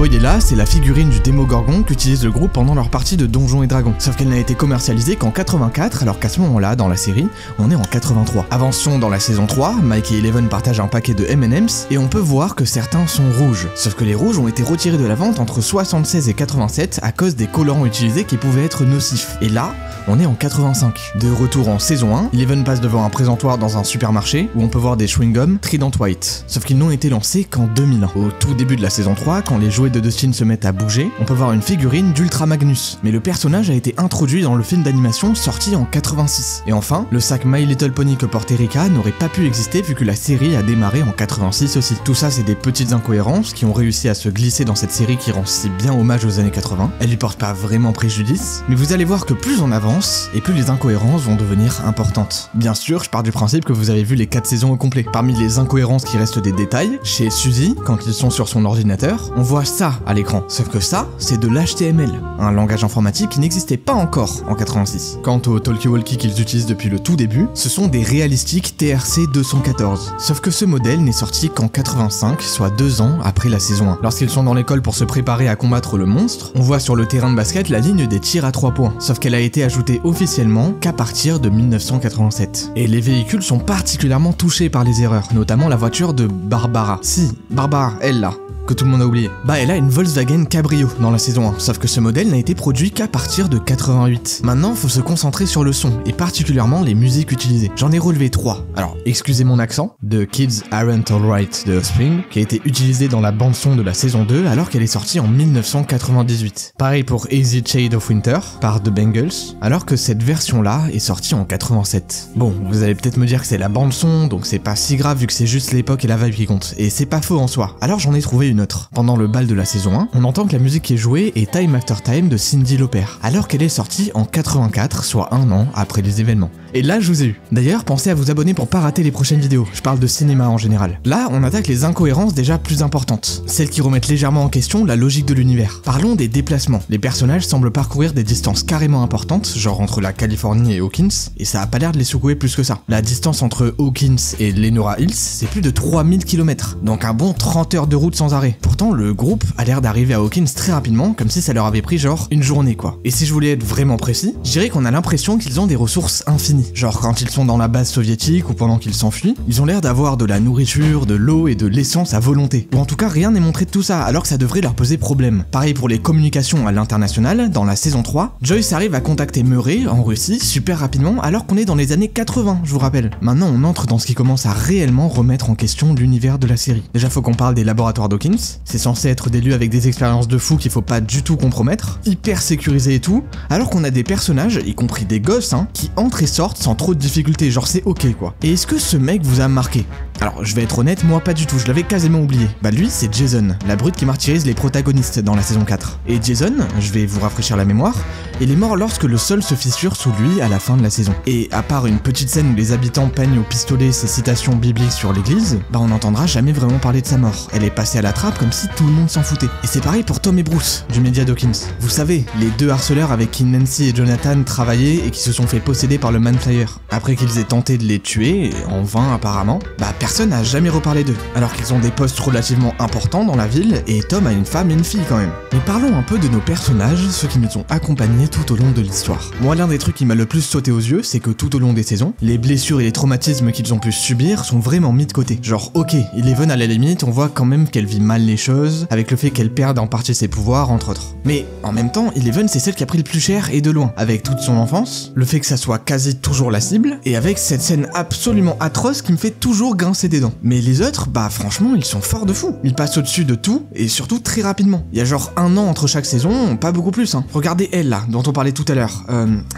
voyez là, c'est la figurine du Démogorgon qu'utilise le groupe pendant leur partie de Donjons et Dragons. Sauf qu'elle n'a été commercialisée qu'en 84, alors qu'à ce moment-là, dans la série, on est en 83. Avançons dans la saison 3, Mike et Eleven partagent un paquet de M&M's et on peut voir que certains sont rouges. Sauf que les rouges ont été retirés de la vente entre 76 et 87 à cause des colorants utilisés qui pouvaient être nocifs. Et là, on est en 85. De retour en saison 1, Eleven passe devant un présentoir dans un supermarché où on peut voir des chewing-gums Trident White. Sauf qu'ils n'ont été lancés qu'en 2001. Au tout début de la saison 3, quand les jouets de Dustin se mettent à bouger, on peut voir une figurine d'Ultra Magnus. Mais le personnage a été introduit dans le film d'animation sorti en 86. Et enfin, le sac My Little Pony que portait Rika n'aurait pas pu exister vu que la série a démarré en 86 aussi. Tout ça, c'est des petites incohérences qui ont réussi à se glisser dans cette série qui rend si bien hommage aux années 80. Elle lui porte pas vraiment préjudice, mais vous allez voir que plus on avance, et plus les incohérences vont devenir importantes. Bien sûr, je pars du principe que vous avez vu les 4 saisons au complet. Parmi les incohérences qui restent des détails, chez Suzy, quand ils sont sur son ordinateur, on voit ça à l'écran. Sauf que ça, c'est de l'HTML, un langage informatique qui n'existait pas encore en 86. Quant aux talkie-walkie qu'ils utilisent depuis le tout début, ce sont des réalistiques TRC 214. Sauf que ce modèle n'est sorti qu'en 85, soit 2 ans après la saison 1. Lorsqu'ils sont dans l'école pour se préparer à combattre le monstre, on voit sur le terrain de basket la ligne des tirs à 3 points. Sauf qu'elle a été ajoutée officiellement qu'à partir de 1987. Et les véhicules sont particulièrement touchés par les erreurs, notamment la voiture de Barbara. Si, Barbara, elle là, que tout le monde a oublié. Bah elle a une Volkswagen Cabrio dans la saison 1, sauf que ce modèle n'a été produit qu'à partir de 88. Maintenant, faut se concentrer sur le son, et particulièrement les musiques utilisées. J'en ai relevé 3. Alors, excusez mon accent, The Kids Aren't Alright de Offspring, qui a été utilisé dans la bande-son de la saison 2 alors qu'elle est sortie en 1998. Pareil pour Easy Shade of Winter, par The Bangles, alors que cette version-là est sortie en 87. Bon, vous allez peut-être me dire que c'est la bande-son, donc c'est pas si grave vu que c'est juste l'époque et la vibe qui compte, et c'est pas faux en soi. Alors j'en ai trouvé une autre. Pendant le bal de la saison 1, on entend que la musique qui est jouée est Time After Time de Cyndi Lauper, alors qu'elle est sortie en 84, soit 1 an après les événements. Et là, je vous ai eu. D'ailleurs, pensez à vous abonner pour pas rater les prochaines vidéos, je parle de cinéma en général. Là, on attaque les incohérences déjà plus importantes, celles qui remettent légèrement en question la logique de l'univers. Parlons des déplacements. Les personnages semblent parcourir des distances carrément importantes, genre entre la Californie et Hawkins, et ça a pas l'air de les secouer plus que ça. La distance entre Hawkins et Lenora Hills, c'est plus de 3000 km, donc un bon 30 heures de route sans arrêt. Pourtant, le groupe a l'air d'arriver à Hawkins très rapidement, comme si ça leur avait pris genre une journée quoi. Et si je voulais être vraiment précis, je dirais qu'on a l'impression qu'ils ont des ressources infinies. Genre quand ils sont dans la base soviétique ou pendant qu'ils s'enfuient, ils ont l'air d'avoir de la nourriture, de l'eau et de l'essence à volonté. Ou en tout cas, rien n'est montré de tout ça, alors que ça devrait leur poser problème. Pareil pour les communications à l'international, dans la saison 3, Joyce arrive à contacter Murray en Russie super rapidement, alors qu'on est dans les années 80, je vous rappelle. Maintenant, on entre dans ce qui commence à réellement remettre en question l'univers de la série. Déjà, faut qu'on parle des laboratoires d'Hawkins. C'est censé être des lieux avec des expériences de fous qu'il faut pas du tout compromettre, hyper sécurisés et tout, alors qu'on a des personnages, y compris des gosses, qui entrent et sortent sans trop de difficultés, genre c'est ok quoi. Et est-ce que ce mec vous a marqué? Alors, je vais être honnête, moi pas du tout, je l'avais quasiment oublié. Bah lui, c'est Jason, la brute qui martyrise les protagonistes dans la saison 4. Et Jason, je vais vous rafraîchir la mémoire, il est mort lorsque le sol se fissure sous lui à la fin de la saison. Et à part une petite scène où les habitants peignent au pistolet ces citations bibliques sur l'église, bah on n'entendra jamais vraiment parler de sa mort. Elle est passée à la trappe comme si tout le monde s'en foutait. Et c'est pareil pour Tom et Bruce, du média Dawkins. Vous savez, les deux harceleurs avec qui Nancy et Jonathan travaillaient et qui se sont fait posséder par le Manflyer. Après qu'ils aient tenté de les tuer, en vain apparemment, bah personne n'a jamais reparlé d'eux. Alors qu'ils ont des postes relativement importants dans la ville, et Tom a une femme et une fille quand même. Mais parlons un peu de nos personnages, ceux qui nous ont accompagnés tout au long de l'histoire. Moi, l'un des trucs qui m'a le plus sauté aux yeux, c'est que tout au long des saisons, les blessures et les traumatismes qu'ils ont pu subir sont vraiment mis de côté. Genre, ok, Eleven à la limite, on voit quand même qu'elle vit mal les choses, avec le fait qu'elle perde en partie ses pouvoirs, entre autres. Mais en même temps, Eleven c'est celle qui a pris le plus cher et de loin, avec toute son enfance, le fait que ça soit quasi toujours la cible, et avec cette scène absolument atroce qui me fait toujours grincer des dents. Mais les autres, bah franchement, ils sont forts de fou. Ils passent au-dessus de tout, et surtout très rapidement. Il y a genre 1 an entre chaque saison, pas beaucoup plus. Regardez elle là, dont on parlait tout à l'heure.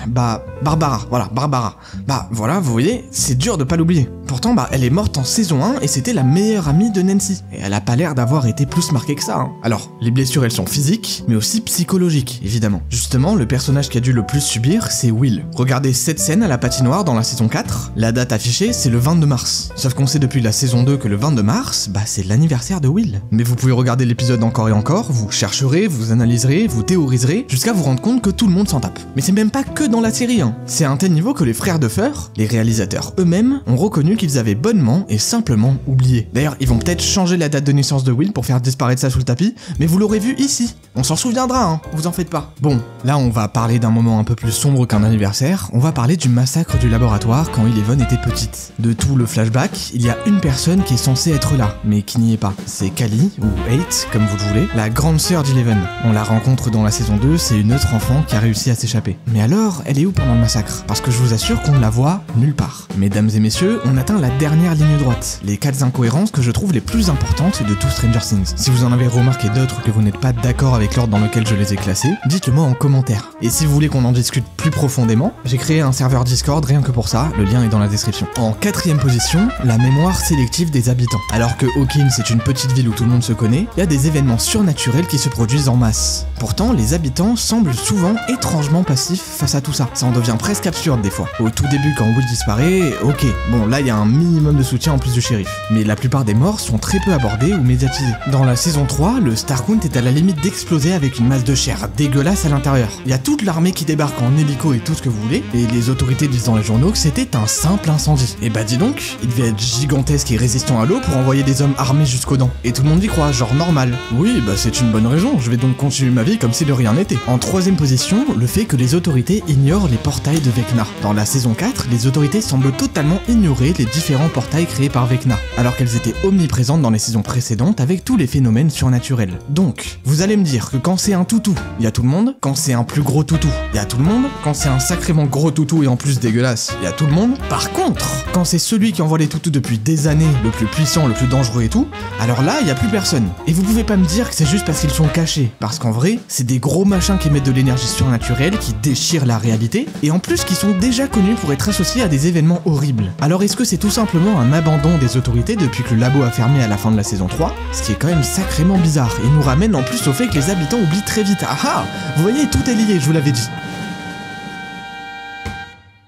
Bah, Barbara, voilà, Barbara. Bah voilà, vous voyez, c'est dur de pas l'oublier. Pourtant, bah elle est morte en saison 1, et c'était la meilleure amie de Nancy. Et elle a pas l'air d'avoir été plus marquée que ça. Alors, les blessures elles sont physiques, mais aussi psychologiques, évidemment. Justement, le personnage qui a dû le plus subir, c'est Will. Regardez cette scène à la patinoire dans la saison 4, la date affichée c'est le 22 mars. Sauf qu'on sait depuis la saison 2 que le 22 mars, bah c'est l'anniversaire de Will. Mais vous pouvez regarder l'épisode encore et encore, vous chercherez, vous analyserez, vous théoriserez, jusqu'à vous rendre compte que tout le monde s'en tape. Mais c'est même pas que dans la série, C'est à un tel niveau que les frères Duffer, les réalisateurs eux-mêmes, ont reconnu qu'ils avaient bonnement et simplement oublié. D'ailleurs, ils vont peut-être changer la date de naissance de Will pour faire disparaître ça sous le tapis, mais vous l'aurez vu ici. On s'en souviendra, hein, vous en faites pas. Bon, là on va parler d'un moment un peu plus sombre qu'un anniversaire, on va parler du massacre du laboratoire quand Eleven était petite. De tout le flashback, il y a une personne qui est censée être là, mais qui n'y est pas. C'est Callie, ou 8, comme vous le voulez, la grande sœur d'Eleven. On la rencontre dans la saison 2, c'est une autre enfant qui a réussi à s'échapper. Mais alors, elle est où pendant le massacre? Parce que je vous assure qu'on ne la voit nulle part. Mesdames et messieurs, on atteint la dernière ligne droite, les 4 incohérences que je trouve les plus importantes de tout Stranger Things. Si vous en avez remarqué d'autres que vous n'êtes pas d'accord avec l'ordre dans lequel je les ai classés, dites-le moi en commentaire. Et si vous voulez qu'on en discute plus profondément, j'ai créé un serveur Discord rien que pour ça, le lien est dans la description. En 4ème position, la mémoire sélective des habitants. Alors que Hawkins est une petite ville où tout le monde se connaît, il y a des événements surnaturels qui se produisent en masse. Pourtant, les habitants semblent souvent étrangement passifs face à tout ça. Ça en devient presque absurde des fois. Au tout début, quand Will disparaît, ok, bon là il y a un minimum de soutien en plus du shérif. Mais la plupart des morts sont très peu abordés ou médiatisés. Dans la saison 3, le Starkount est à la limite d'exploser avec une masse de chair dégueulasse à l'intérieur. Il y a toute l'armée qui débarque en hélico et tout ce que vous voulez, et les autorités disent dans les journaux que c'était un simple incendie. Et bah dis donc, il devait être gigantesque et résistant à l'eau pour envoyer des hommes armés jusqu'aux dents. Et tout le monde y croit, genre normal. Oui, bah c'est une bonne raison, je vais donc continuer ma vie comme si de rien n'était. En 3ème position, le fait que les autorités ignorent les portails de Vecna. Dans la saison 4, les autorités semblent totalement ignorer les différents portails créés par Vecna, alors qu'elles étaient omniprésentes dans les saisons précédentes avec tous les phénomènes surnaturels. Donc, vous allez me dire que quand c'est un toutou, il y a tout le monde, quand c'est un plus gros toutou, il y a tout le monde, quand c'est un sacrément gros toutou et en plus dégueulasse, il y a tout le monde. Par contre, quand c'est celui qui envoie les toutous depuis des années, le plus puissant, le plus dangereux et tout, alors là, il y a plus personne. Et vous pouvez pas me dire que c'est juste parce qu'ils sont cachés, parce qu'en vrai, c'est des gros machins qui émettent de l'énergie surnaturelle, qui déchirent la réalité, et en plus qui sont déjà connus pour être associés à des événements horribles. Alors est-ce que c'est tout simplement un abandon des autorités depuis que le labo a fermé à la fin de la saison 3, ce qui est quand même sacrément bizarre, et nous ramène en plus au fait que les habitants oublient très vite. Ah ah, vous voyez, tout est lié, je vous l'avais dit.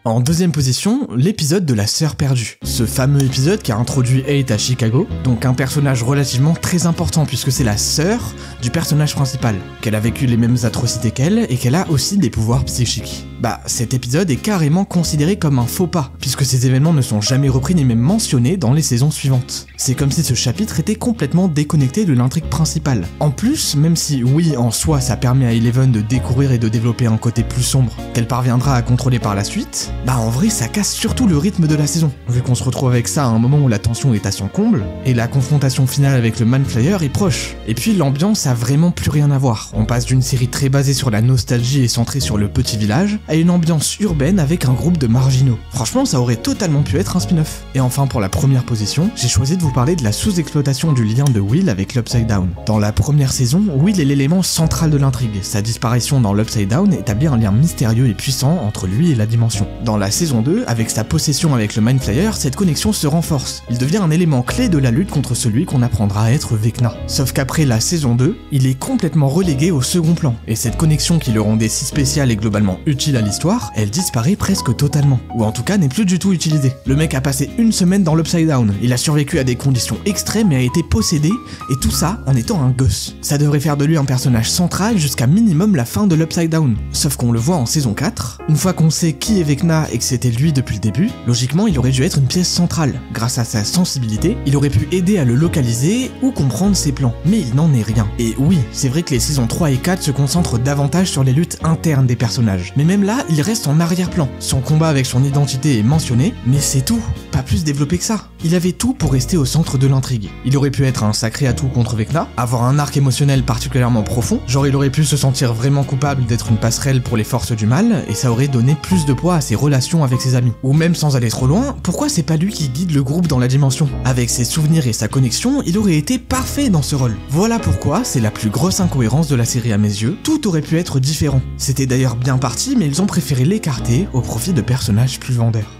En 2ème position, l'épisode de la sœur perdue. Ce fameux épisode qui a introduit 8 à Chicago, donc un personnage relativement très important puisque c'est la sœur du personnage principal, qu'elle a vécu les mêmes atrocités qu'elle et qu'elle a aussi des pouvoirs psychiques. Bah, cet épisode est carrément considéré comme un faux pas, puisque ces événements ne sont jamais repris ni même mentionnés dans les saisons suivantes. C'est comme si ce chapitre était complètement déconnecté de l'intrigue principale. En plus, même si oui, en soi, ça permet à Eleven de découvrir et de développer un côté plus sombre qu'elle parviendra à contrôler par la suite, bah en vrai ça casse surtout le rythme de la saison, vu qu'on se retrouve avec ça à un moment où la tension est à son comble, et la confrontation finale avec le Manflyer est proche. Et puis l'ambiance a vraiment plus rien à voir. On passe d'une série très basée sur la nostalgie et centrée sur le petit village, à une ambiance urbaine avec un groupe de marginaux. Franchement, ça aurait totalement pu être un spin-off. Et enfin, pour la première position, j'ai choisi de vous parler de la sous-exploitation du lien de Will avec l'Upside Down. Dans la première saison, Will est l'élément central de l'intrigue. Sa disparition dans l'Upside Down établit un lien mystérieux et puissant entre lui et la dimension. Dans la saison 2, avec sa possession avec le Mindflayer, cette connexion se renforce. Il devient un élément clé de la lutte contre celui qu'on apprendra à être Vecna. Sauf qu'après la saison 2, il est complètement relégué au second plan. Et cette connexion qui le rendait si spécial et globalement utile à l'histoire, elle disparaît presque totalement. Ou en tout cas n'est plus du tout utilisée. Le mec a passé une semaine dans l'Upside Down, il a survécu à des conditions extrêmes et a été possédé, et tout ça en étant un gosse. Ça devrait faire de lui un personnage central jusqu'à minimum la fin de l'Upside Down. Sauf qu'on le voit en saison 4, une fois qu'on sait qui est Vecna et que c'était lui depuis le début, logiquement il aurait dû être une pièce centrale. Grâce à sa sensibilité, il aurait pu aider à le localiser ou comprendre ses plans. Mais il n'en est rien. Et oui, c'est vrai que les saisons 3 et 4 se concentrent davantage sur les luttes internes des personnages. Mais même là, il reste en arrière-plan. Son combat avec son identité est mentionné, mais c'est tout. Pas plus développé que ça. Il avait tout pour rester au centre de l'intrigue. Il aurait pu être un sacré atout contre Vecna, avoir un arc émotionnel particulièrement profond, genre il aurait pu se sentir vraiment coupable d'être une passerelle pour les forces du mal, et ça aurait donné plus de poids à ses relations avec ses amis. Ou même sans aller trop loin, pourquoi c'est pas lui qui guide le groupe dans la dimension? Avec ses souvenirs et sa connexion, il aurait été parfait dans ce rôle. Voilà pourquoi c'est la plus grosse incohérence de la série à mes yeux, tout aurait pu être différent. C'était d'ailleurs bien parti, mais ils ont préféré l'écarter au profit de personnages plus vendeurs.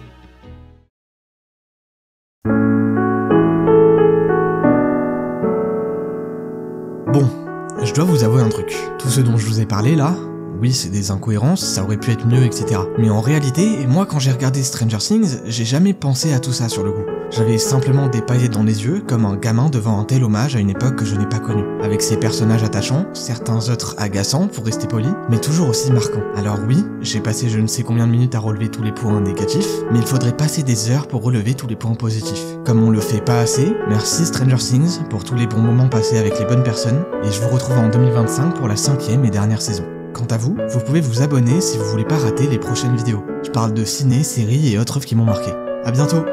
Bon, je dois vous avouer un truc. Tout ce dont je vous ai parlé là, oui, c'est des incohérences, ça aurait pu être mieux, etc. Mais en réalité, moi quand j'ai regardé Stranger Things, j'ai jamais pensé à tout ça sur le coup. J'avais simplement des paillettes dans les yeux, comme un gamin devant un tel hommage à une époque que je n'ai pas connue. Avec ses personnages attachants, certains autres agaçants, pour rester poli, mais toujours aussi marquants. Alors oui, j'ai passé je ne sais combien de minutes à relever tous les points négatifs, mais il faudrait passer des heures pour relever tous les points positifs. Comme on le fait pas assez, merci Stranger Things pour tous les bons moments passés avec les bonnes personnes, et je vous retrouve en 2025 pour la 5e et dernière saison. Quant à vous, vous pouvez vous abonner si vous voulez pas rater les prochaines vidéos. Je parle de ciné, séries et autres œuvres qui m'ont marqué. À bientôt!